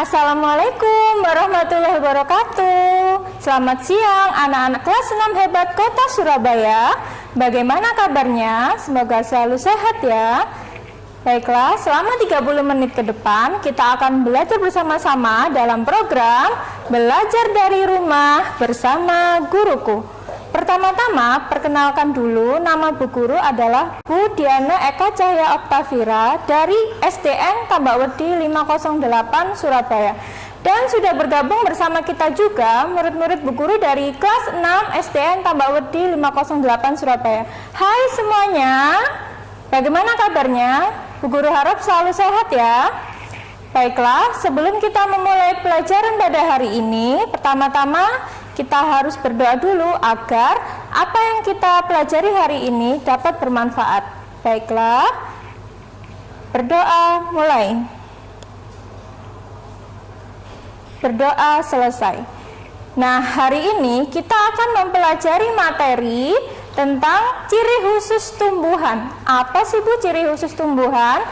Assalamualaikum warahmatullahi wabarakatuh. Selamat siang anak-anak kelas 6 hebat Kota Surabaya. Bagaimana kabarnya? Semoga selalu sehat ya. Baiklah, selama 30 menit ke depan kita akan belajar bersama-sama dalam program Belajar dari Rumah bersama Guruku. Pertama-tama, perkenalkan dulu, nama Bu Guru adalah Bu Diana Eka Cahya Oktavira dari SDN Tambak-Wedi 508 Surabaya. Dan sudah bergabung bersama kita juga murid-murid Bu Guru dari kelas 6 SDN Tambak-Wedi 508 Surabaya. Hai semuanya, bagaimana kabarnya? Bu Guru harap selalu sehat ya. Baiklah, sebelum kita memulai pelajaran pada hari ini, pertama-tama kita harus berdoa dulu agar apa yang kita pelajari hari ini dapat bermanfaat. Baiklah, berdoa mulai. Berdoa selesai. Nah, hari ini kita akan mempelajari materi tentang ciri khusus tumbuhan. Apa sih Bu ciri khusus tumbuhan?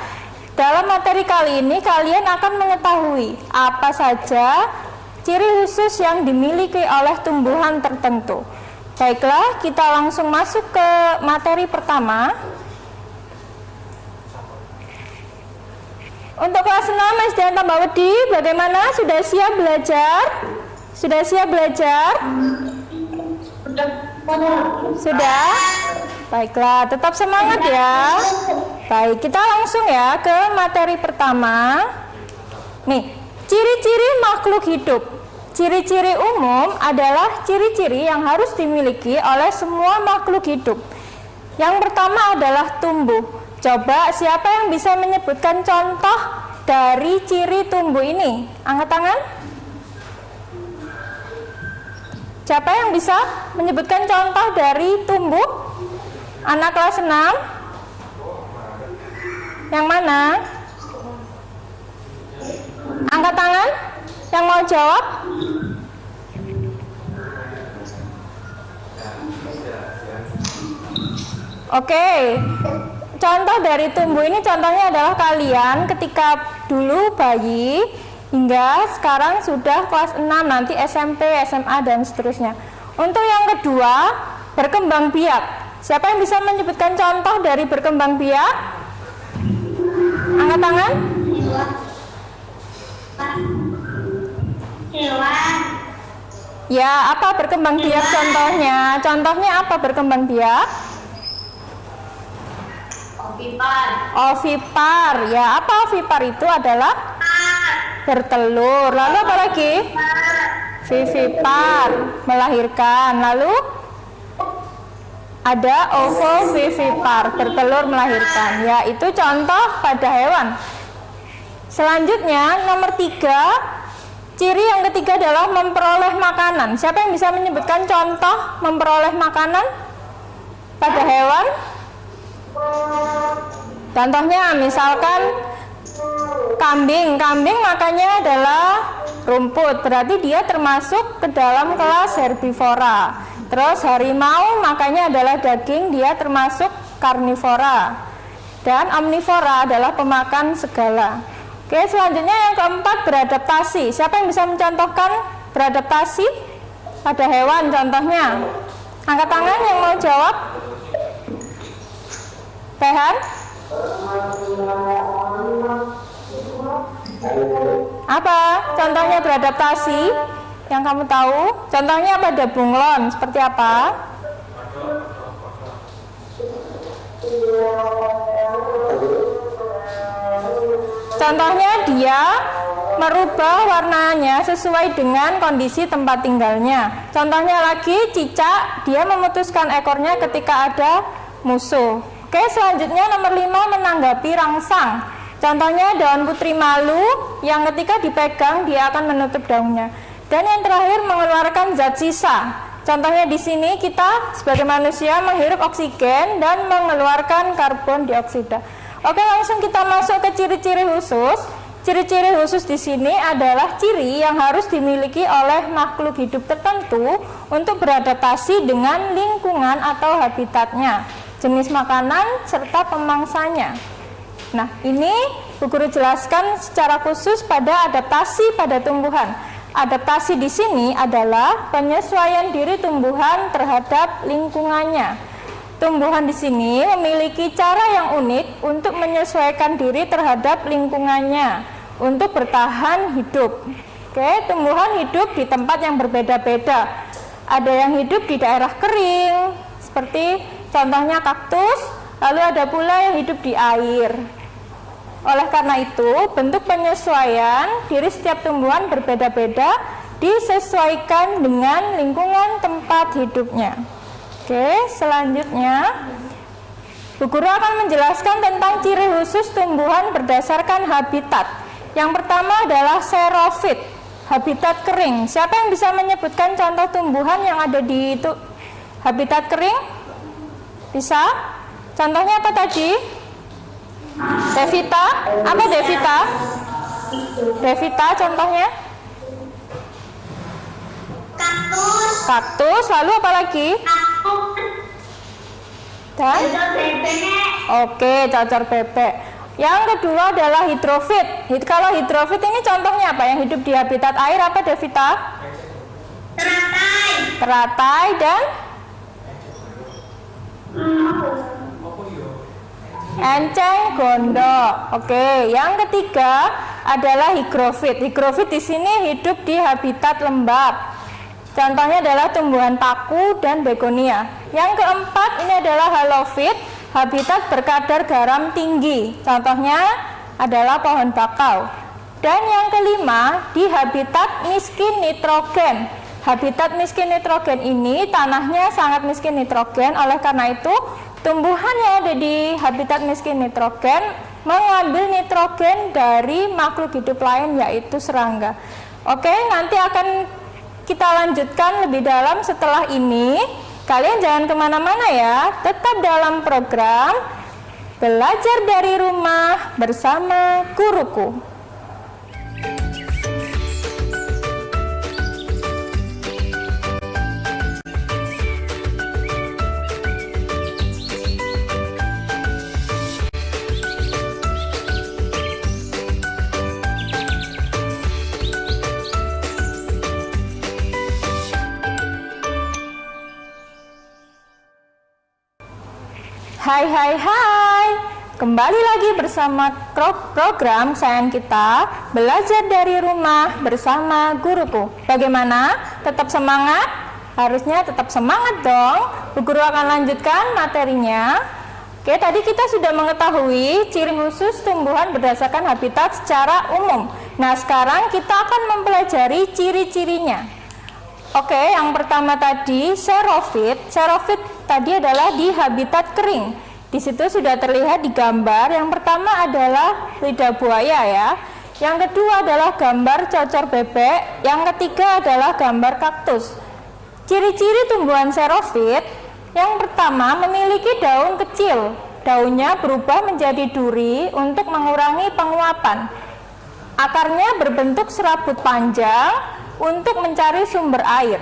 Dalam materi kali ini kalian akan mengetahui apa saja ciri khusus yang dimiliki oleh tumbuhan tertentu. Baiklah, kita langsung masuk ke materi pertama. Untuk kelas 6 SDN Tambak-Wedi, bagaimana? Sudah siap belajar? Sudah siap belajar? Sudah? Baiklah, tetap semangat ya. Baik, kita langsung ya ke materi pertama. Nih, ciri-ciri makhluk hidup. Ciri-ciri umum adalah ciri-ciri yang harus dimiliki oleh semua makhluk hidup. Yang pertama adalah tumbuh. Coba siapa yang bisa menyebutkan contoh dari ciri tumbuh ini? Angkat tangan. Siapa yang bisa menyebutkan contoh dari tumbuh? Anak kelas 6? Yang mana? Angkat tangan. Yang mau jawab? Oke. Contoh dari tumbuh ini contohnya adalah kalian ketika dulu bayi hingga sekarang sudah kelas 6, nanti SMP, SMA dan seterusnya. Untuk yang kedua, berkembang biak. Siapa yang bisa menyebutkan contoh dari berkembang biak? Angkat tangan. Hewan. Ya, apa berkembang biak contohnya? Contohnya apa berkembang biak? Ovipar. Ovipar. Ya, apa ovipar itu adalah bertelur. Lalu apa lagi? Vivipar, melahirkan. Lalu ada ovovivipar, bertelur melahirkan. Ya, itu contoh pada hewan. Selanjutnya nomor 3, ciri yang ketiga adalah memperoleh makanan. Siapa yang bisa menyebutkan contoh memperoleh makanan pada hewan? Contohnya misalkan kambing. Kambing makannya adalah rumput, berarti dia termasuk ke dalam kelas herbivora. Terus harimau makannya adalah daging, dia termasuk karnivora. Dan omnivora adalah pemakan segala. Oke, selanjutnya yang keempat, beradaptasi. Siapa yang bisa mencontohkan beradaptasi pada hewan contohnya? Angkat tangan yang mau jawab. Pehan? Apa contohnya beradaptasi yang kamu tahu? Contohnya apa? Ada bunglon, seperti apa? Contohnya dia merubah warnanya sesuai dengan kondisi tempat tinggalnya. Contohnya lagi cicak, dia memutuskan ekornya ketika ada musuh. Oke, selanjutnya nomor 5, menanggapi rangsang. Contohnya daun putri malu yang ketika dipegang dia akan menutup daunnya. Dan yang terakhir, mengeluarkan zat sisa. Contohnya di sini kita sebagai manusia menghirup oksigen dan mengeluarkan karbon dioksida. Oke, langsung kita masuk ke ciri-ciri khusus. Ciri-ciri khusus di sini adalah ciri yang harus dimiliki oleh makhluk hidup tertentu untuk beradaptasi dengan lingkungan atau habitatnya, jenis makanan serta pemangsanya. Nah, ini Bu Guru jelaskan secara khusus pada adaptasi pada tumbuhan. Adaptasi di sini adalah penyesuaian diri tumbuhan terhadap lingkungannya. Tumbuhan di sini memiliki cara yang unik untuk menyesuaikan diri terhadap lingkungannya untuk bertahan hidup. Oke, tumbuhan hidup di tempat yang berbeda-beda. Ada yang hidup di daerah kering, seperti contohnya kaktus, lalu ada pula yang hidup di air. Oleh karena itu, bentuk penyesuaian diri setiap tumbuhan berbeda-beda, disesuaikan dengan lingkungan tempat hidupnya. Oke, selanjutnya Bu Guru akan menjelaskan tentang ciri khusus tumbuhan berdasarkan habitat. Yang pertama adalah xerofit, habitat kering. Siapa yang bisa menyebutkan contoh tumbuhan yang ada di habitat kering? Bisa? Contohnya apa tadi? Devita? Apa Devita? Devita contohnya? Kaktus. Kaktus, lalu apa lagi? Dan? Oke, cacar bebek. Yang kedua adalah hidrofit. Kalau hidrofit ini contohnya apa? Yang hidup di habitat air apa Devita? Teratai. Teratai dan? Enceng gondok. Oke, yang ketiga adalah higrofit. Higrofit di sini hidup di habitat lembab. Contohnya adalah tumbuhan paku dan begonia. Yang keempat ini adalah halofit, habitat berkadar garam tinggi. Contohnya adalah pohon bakau. Dan yang kelima di habitat miskin nitrogen. Habitat miskin nitrogen ini tanahnya sangat miskin nitrogen. Oleh karena itu tumbuhan yang ada di habitat miskin nitrogen mengambil nitrogen dari makhluk hidup lain, yaitu serangga. Oke, nanti akan kita lanjutkan lebih dalam setelah ini. Kalian jangan kemana-mana ya, tetap dalam program Belajar dari Rumah bersama Guruku. Hai, kembali lagi bersama program sains kita Belajar dari Rumah bersama Guruku. Bagaimana? Tetap semangat? Harusnya tetap semangat dong. Bu Guru akan lanjutkan materinya. Oke, tadi kita sudah mengetahui ciri khusus tumbuhan berdasarkan habitat secara umum. Nah, sekarang kita akan mempelajari ciri-cirinya. Oke, yang pertama tadi xerofit. Xerofit tadi adalah di habitat kering. Di situ sudah terlihat di gambar. Yang pertama adalah lidah buaya ya. Yang kedua adalah gambar cocor bebek. Yang ketiga adalah gambar kaktus. Ciri-ciri tumbuhan xerofit. Yang pertama memiliki daun kecil. Daunnya berubah menjadi duri untuk mengurangi penguapan. Akarnya berbentuk serabut panjang untuk mencari sumber air.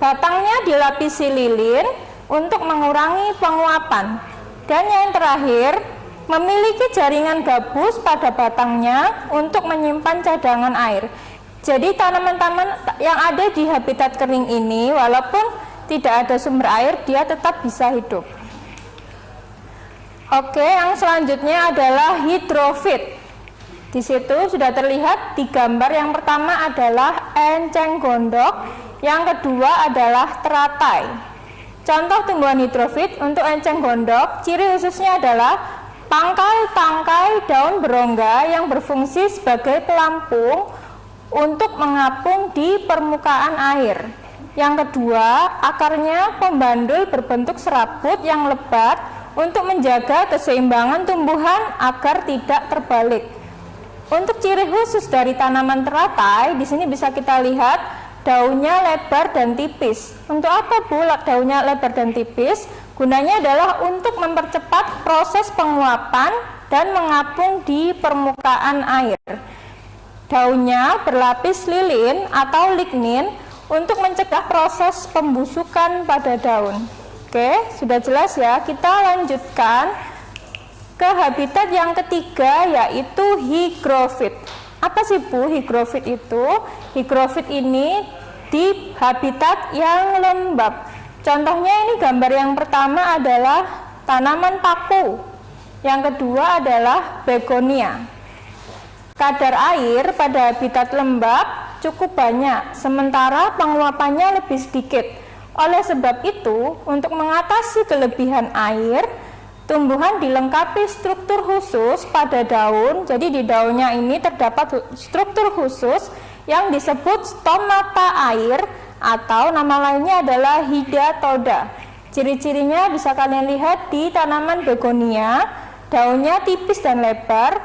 Batangnya dilapisi lilin untuk mengurangi penguapan. Dan yang terakhir, memiliki jaringan gabus pada batangnya untuk menyimpan cadangan air. Jadi tanaman-tanaman yang ada di habitat kering ini, walaupun tidak ada sumber air, dia tetap bisa hidup. Oke, yang selanjutnya adalah hidrofit. Di situ sudah terlihat di gambar. Yang pertama adalah enceng gondok, yang kedua adalah teratai. Contoh tumbuhan hidrofit untuk enceng gondok, ciri khususnya adalah tangkai-tangkai daun berongga yang berfungsi sebagai pelampung untuk mengapung di permukaan air. Yang kedua, akarnya pembandul berbentuk serabut yang lebat untuk menjaga keseimbangan tumbuhan agar tidak terbalik. Untuk ciri khusus dari tanaman teratai, di sini bisa kita lihat daunnya lebar dan tipis. Untuk apa Bu daunnya lebar dan tipis? Gunanya adalah untuk mempercepat proses penguapan dan mengapung di permukaan air. Daunnya berlapis lilin atau lignin untuk mencegah proses pembusukan pada daun. Oke, sudah jelas ya. Kita lanjutkan ke habitat yang ketiga, yaitu hygrofit. Apa sih Bu hygrofit itu? Hygrofit ini di habitat yang lembab. Contohnya ini gambar yang pertama adalah tanaman paku, yang kedua adalah begonia. Kadar air pada habitat lembab cukup banyak, sementara penguapannya lebih sedikit. Oleh sebab itu, untuk mengatasi kelebihan air, tumbuhan dilengkapi struktur khusus pada daun. Jadi di daunnya ini terdapat struktur khusus yang disebut stomata air, atau nama lainnya adalah hidatoda. Ciri-cirinya bisa kalian lihat di tanaman begonia. Daunnya tipis dan lebar,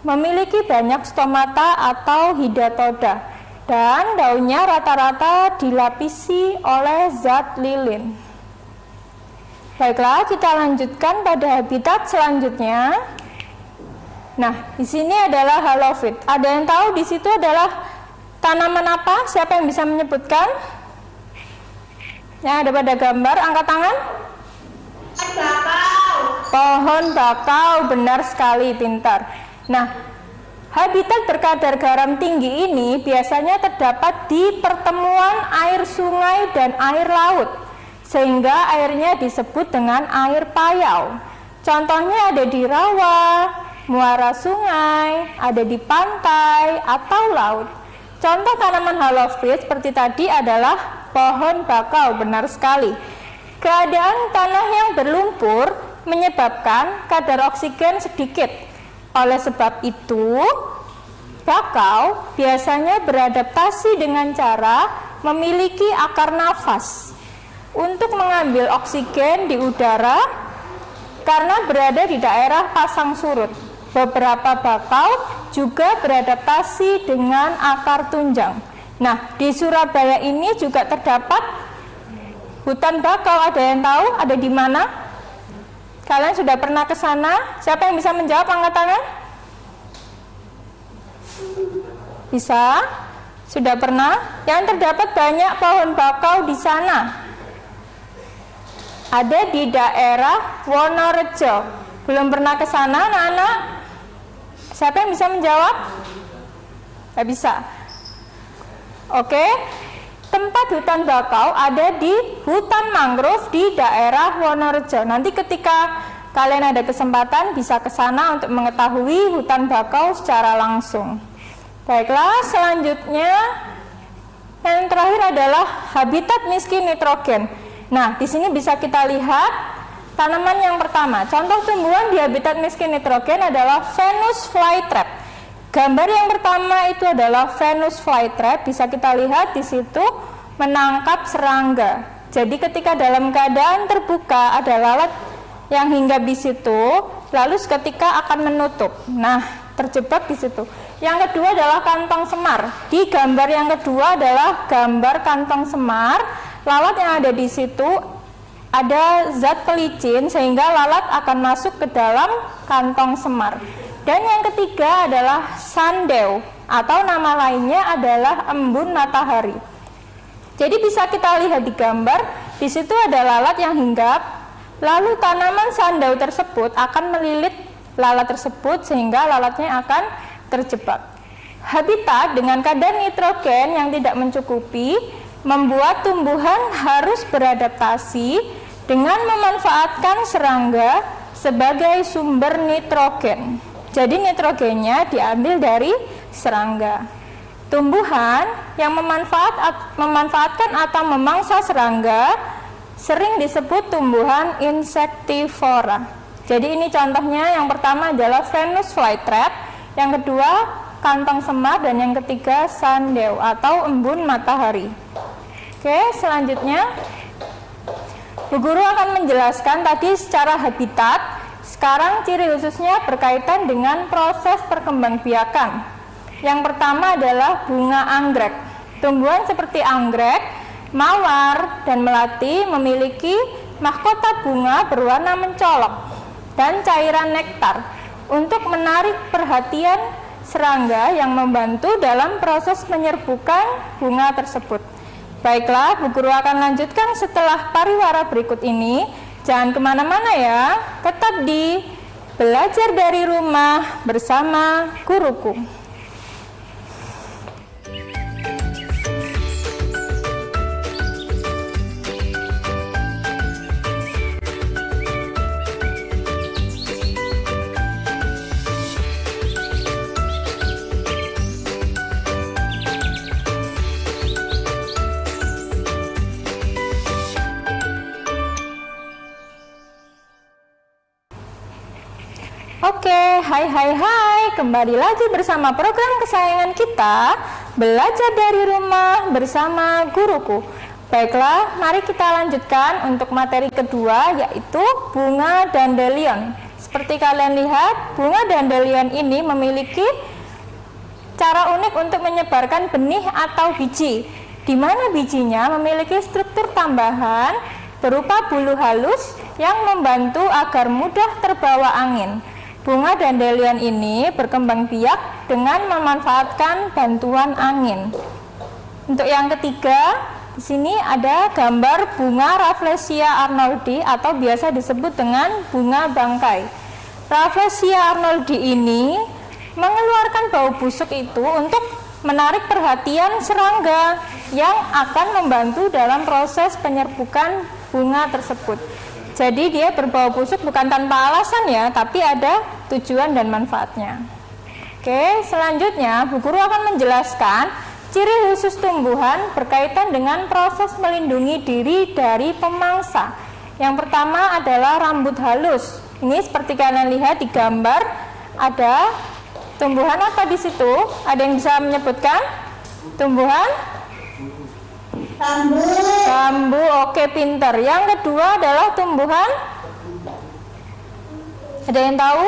memiliki banyak stomata atau hidatoda, dan daunnya rata-rata dilapisi oleh zat lilin. Baiklah, kita lanjutkan pada habitat selanjutnya. Nah, di sini adalah halofit. Ada yang tahu di situ adalah tanaman apa? Siapa yang bisa menyebutkan? Yang ada pada gambar, angkat tangan. Bakau. Pohon bakau, benar sekali, pintar. Nah, habitat berkadar garam tinggi ini biasanya terdapat di pertemuan air sungai dan air laut, sehingga airnya disebut dengan air payau. Contohnya ada di rawa, muara sungai, ada di pantai atau laut. Contoh tanaman halofit seperti tadi adalah pohon bakau, benar sekali. Keadaan tanah yang berlumpur menyebabkan kadar oksigen sedikit. Oleh sebab itu, bakau biasanya beradaptasi dengan cara memiliki akar nafas untuk mengambil oksigen di udara karena berada di daerah pasang surut. Beberapa bakau juga beradaptasi dengan akar tunjang. Nah, di Surabaya ini juga terdapat hutan bakau. Ada yang tahu ada di mana? Kalian sudah pernah ke sana? Siapa yang bisa menjawab, angkat tangan? Bisa? Sudah pernah? Yang terdapat banyak pohon bakau di sana. Ada di daerah Wonorejo. Belum pernah ke sana, anak-anak? Siapa yang bisa menjawab? Tidak bisa. Oke. Tempat hutan bakau ada di hutan mangrove di daerah Wonorejo. Nanti ketika kalian ada kesempatan bisa ke sana untuk mengetahui hutan bakau secara langsung. Baiklah, selanjutnya yang terakhir adalah habitat miskin nitrogen. Nah, di sini bisa kita lihat tanaman yang pertama. Contoh tumbuhan di habitat miskin nitrogen adalah Venus flytrap. Gambar yang pertama itu adalah Venus flytrap. Bisa kita lihat di situ menangkap serangga. Jadi ketika dalam keadaan terbuka ada lalat yang hinggap di situ, lalu seketika akan menutup. Nah, terjebak di situ. Yang kedua adalah kantong semar. Di gambar yang kedua adalah gambar kantong semar. Lalat yang ada di situ ada zat pelicin sehingga lalat akan masuk ke dalam kantong semar. Dan yang ketiga adalah sandew, atau nama lainnya adalah embun matahari. Jadi bisa kita lihat di gambar, di situ ada lalat yang hinggap, lalu tanaman sandew tersebut akan melilit lalat tersebut sehingga lalatnya akan terjebak. Habitat dengan kadar nitrogen yang tidak mencukupi membuat tumbuhan harus beradaptasi dengan memanfaatkan serangga sebagai sumber nitrogen. Jadi nitrogennya diambil dari serangga. Tumbuhan yang memanfaatkan atau memangsa serangga sering disebut tumbuhan insektivora. Jadi ini contohnya, yang pertama adalah Venus flytrap, yang kedua kantong semar, dan yang ketiga sandew atau embun matahari. Oke, selanjutnya Bu Guru akan menjelaskan tadi secara habitat. Sekarang ciri khususnya berkaitan dengan proses perkembangbiakan. Yang pertama adalah bunga anggrek. Tumbuhan seperti anggrek, mawar, dan melati memiliki mahkota bunga berwarna mencolok dan cairan nektar untuk menarik perhatian serangga yang membantu dalam proses menyerbukan bunga tersebut. Baiklah, Bu Guru akan lanjutkan setelah pariwara berikut ini. Jangan kemana-mana ya, tetap di belajar dari rumah bersama guruku. Oke, hai, kembali lagi bersama program kesayangan kita, belajar dari rumah bersama guruku. Baiklah, mari kita lanjutkan untuk materi kedua, yaitu bunga dandelion. Seperti kalian lihat, bunga dandelion ini memiliki cara unik untuk menyebarkan benih atau biji, di mana bijinya memiliki struktur tambahan berupa bulu halus yang membantu agar mudah terbawa angin. Bunga dandelion ini berkembang biak dengan memanfaatkan bantuan angin. Untuk yang ketiga, di sini ada gambar bunga Rafflesia arnoldi atau biasa disebut dengan bunga bangkai. Rafflesia arnoldi ini mengeluarkan bau busuk itu untuk menarik perhatian serangga yang akan membantu dalam proses penyerbukan bunga tersebut. Jadi dia berbau busuk bukan tanpa alasan ya, tapi ada tujuan dan manfaatnya. Oke, selanjutnya Bu Guru akan menjelaskan ciri khusus tumbuhan berkaitan dengan proses melindungi diri dari pemangsa. Yang pertama adalah rambut halus. Ini seperti kalian lihat di gambar, ada tumbuhan apa di situ? Ada yang bisa menyebutkan? Tumbuhan? Bambu, oke, pinter. Yang kedua adalah tumbuhan, ada yang tahu?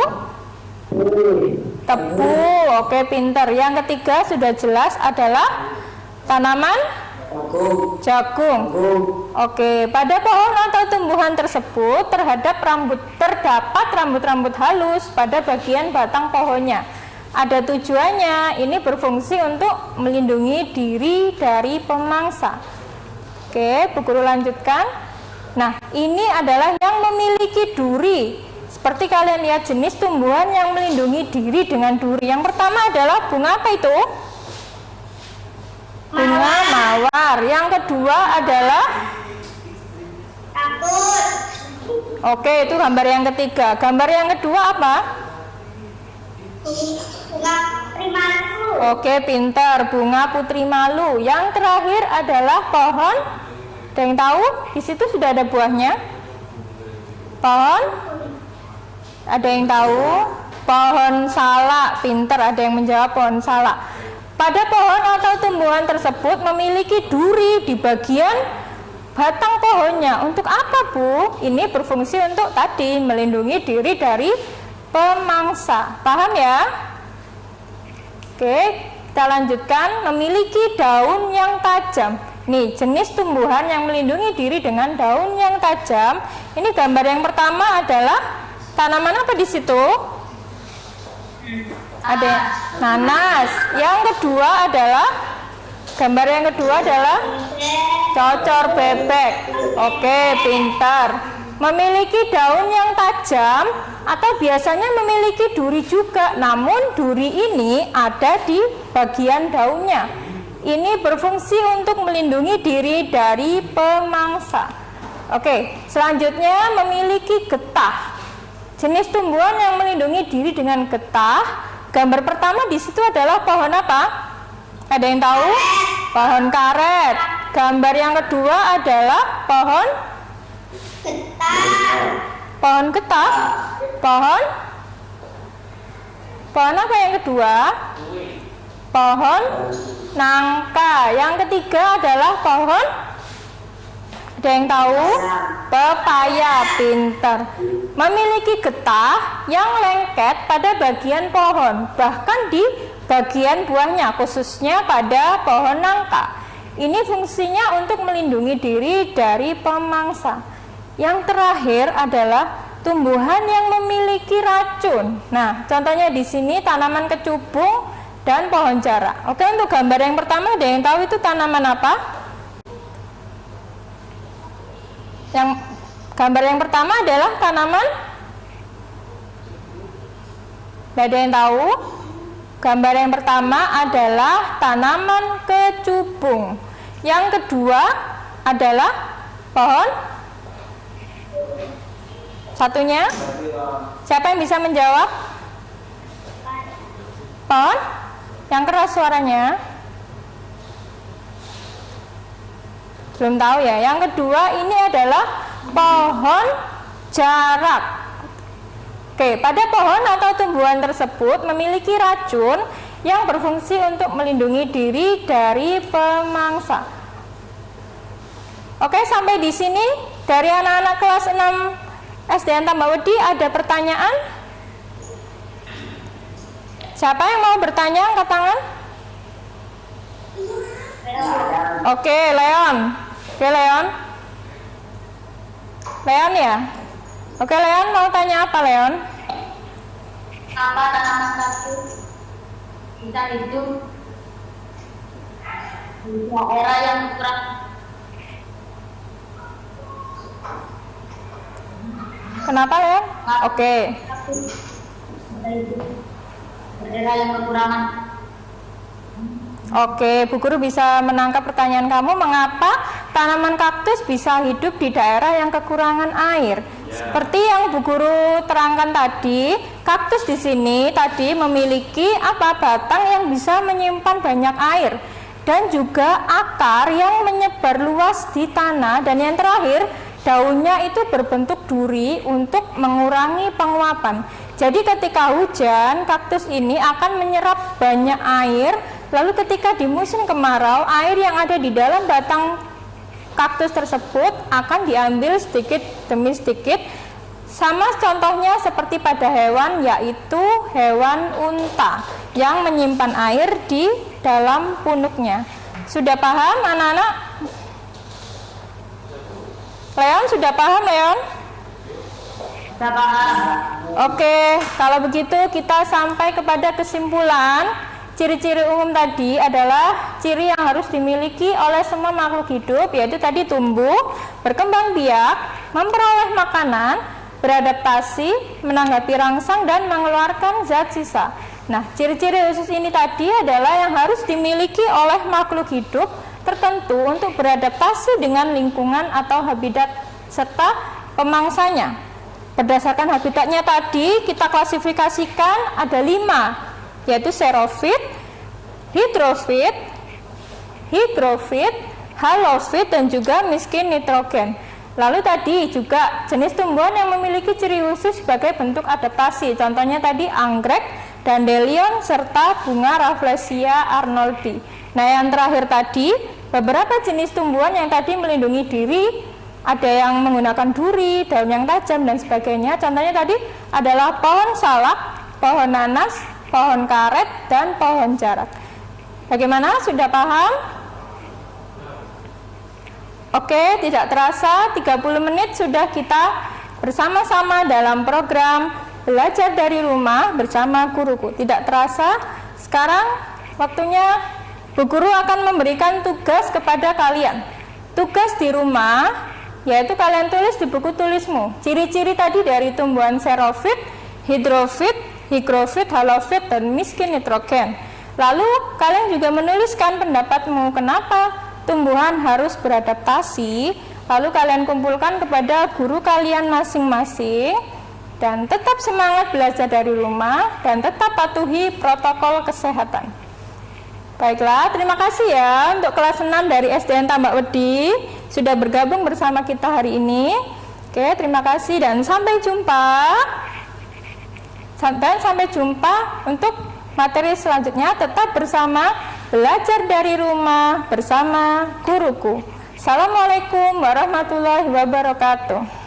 Tebu, oke, pinter. Yang ketiga sudah jelas adalah tanaman jagung. Oke, pada pohon atau tumbuhan tersebut terdapat rambut-rambut halus pada bagian batang pohonnya. Ada tujuannya, ini berfungsi untuk melindungi diri dari pemangsa. Oke, Bu Guru lanjutkan. Nah, ini adalah yang memiliki duri. Seperti kalian lihat jenis tumbuhan yang melindungi diri dengan duri. Yang pertama adalah bunga apa itu? Bunga mawar. Yang kedua adalah Kaktus. Oke, itu gambar yang ketiga. Gambar yang kedua apa? Bunga putri malu. Oke, pintar. Bunga putri malu. Yang terakhir adalah pohon. Ada yang tahu? Di situ sudah ada buahnya. Pohon? Ada yang tahu? Pohon salak. Pintar, ada yang menjawab pohon salak. Pada pohon atau tumbuhan tersebut memiliki duri di bagian batang pohonnya. Untuk apa, Bu? Ini berfungsi untuk tadi melindungi diri dari pemangsa. Paham ya? Oke, kita lanjutkan. Memiliki daun yang tajam. Nih, jenis tumbuhan yang melindungi diri dengan daun yang tajam. Ini gambar yang pertama adalah tanaman apa di situ? Ada nanas. Yang kedua adalah cocor bebek. Oke, pintar. Memiliki daun yang tajam atau biasanya memiliki duri juga, namun duri ini ada di bagian daunnya. Ini berfungsi untuk melindungi diri dari pemangsa. Oke, selanjutnya memiliki getah. Jenis tumbuhan yang melindungi diri dengan getah. Gambar pertama di situ adalah pohon apa? Ada yang tahu? Pohon karet. Gambar yang kedua adalah pohon Pohon getah? Pohon apa yang kedua? Pohon nangka. Yang ketiga adalah pohon, ada yang tahu? Pepaya. Pintar. Memiliki getah yang lengket pada bagian pohon, bahkan di bagian buahnya, khususnya pada pohon nangka. Ini fungsinya untuk melindungi diri dari pemangsa. Yang terakhir adalah tumbuhan yang memiliki racun. Nah, contohnya di sini tanaman kecubung dan pohon jarak. Oke, untuk gambar yang pertama ada yang tahu itu tanaman apa? Yang gambar yang pertama adalah tanaman Tidak ada yang tahu? Gambar yang pertama adalah tanaman kecubung. Yang kedua adalah pohon. Satunya, siapa yang bisa menjawab? Pohon? Yang keras suaranya. Belum tahu ya. Yang kedua ini adalah pohon jarak. Oke, pada pohon atau tumbuhan tersebut memiliki racun yang berfungsi untuk melindungi diri dari pemangsa. Oke, sampai di sini dari anak-anak kelas 6 SDN Tambawedi ada pertanyaan? Siapa yang mau bertanya? Angkat tangan. Oke, Leon. Oke, Leon. Leon ya? Oke, Leon mau tanya apa, Leon? Apa tanaman kaktus bisa hidup di daerah yang kurang? Kenapa, Leon? Oke. Daerah yang kekurangan. Oke, Bu Guru bisa menangkap pertanyaan kamu, mengapa tanaman kaktus bisa hidup di daerah yang kekurangan air? Seperti yang Bu Guru terangkan tadi, kaktus di sini tadi memiliki batang yang bisa menyimpan banyak air dan juga akar yang menyebar luas di tanah, dan yang terakhir daunnya itu berbentuk duri untuk mengurangi penguapan. Jadi ketika hujan, kaktus ini akan menyerap banyak air. Lalu ketika di musim kemarau, air yang ada di dalam batang kaktus tersebut akan diambil sedikit demi sedikit. Sama contohnya seperti pada hewan, yaitu hewan unta yang menyimpan air di dalam punuknya. Sudah paham anak-anak? Leon, sudah paham Leon? Sudah paham. Oke, kalau begitu kita sampai kepada kesimpulan. Ciri-ciri umum tadi adalah ciri yang harus dimiliki oleh semua makhluk hidup, yaitu tadi tumbuh, berkembang biak, memperoleh makanan, beradaptasi, menanggapi rangsang, dan mengeluarkan zat sisa. Nah, ciri-ciri khusus ini tadi adalah yang harus dimiliki oleh makhluk hidup tertentu untuk beradaptasi dengan lingkungan atau habitat serta pemangsanya. Berdasarkan habitatnya tadi, kita klasifikasikan ada 5, yaitu xerofit, hidrofit, higrofit, halofit, dan juga miskin nitrogen. Lalu tadi juga jenis tumbuhan yang memiliki ciri khusus sebagai bentuk adaptasi. Contohnya tadi anggrek, dandelion, serta bunga Rafflesia arnoldii. Nah, yang terakhir tadi beberapa jenis tumbuhan yang tadi melindungi diri, ada yang menggunakan duri, daun yang tajam, dan sebagainya. Contohnya tadi adalah pohon salak, pohon nanas, pohon karet, dan pohon jarak. Bagaimana? Sudah paham? Oke, tidak terasa 30 menit sudah kita bersama-sama dalam program belajar dari rumah bersama guruku. Tidak terasa, sekarang waktunya Bu Guru akan memberikan tugas kepada kalian. Tugas di rumah, yaitu kalian tulis di buku tulismu ciri-ciri tadi dari tumbuhan xerofit, hidrofit, higrofit, halofit, dan miskin nitrogen. Lalu kalian juga menuliskan pendapatmu kenapa tumbuhan harus beradaptasi. Lalu kalian kumpulkan kepada guru kalian masing-masing, dan tetap semangat belajar dari rumah dan tetap patuhi protokol kesehatan. Baiklah, terima kasih ya untuk kelas 6 dari SDN Tambawedi sudah bergabung bersama kita hari ini. Oke, terima kasih dan sampai jumpa. Sampai jumpa untuk materi selanjutnya. Tetap bersama belajar dari rumah bersama guruku. Assalamualaikum warahmatullahi wabarakatuh.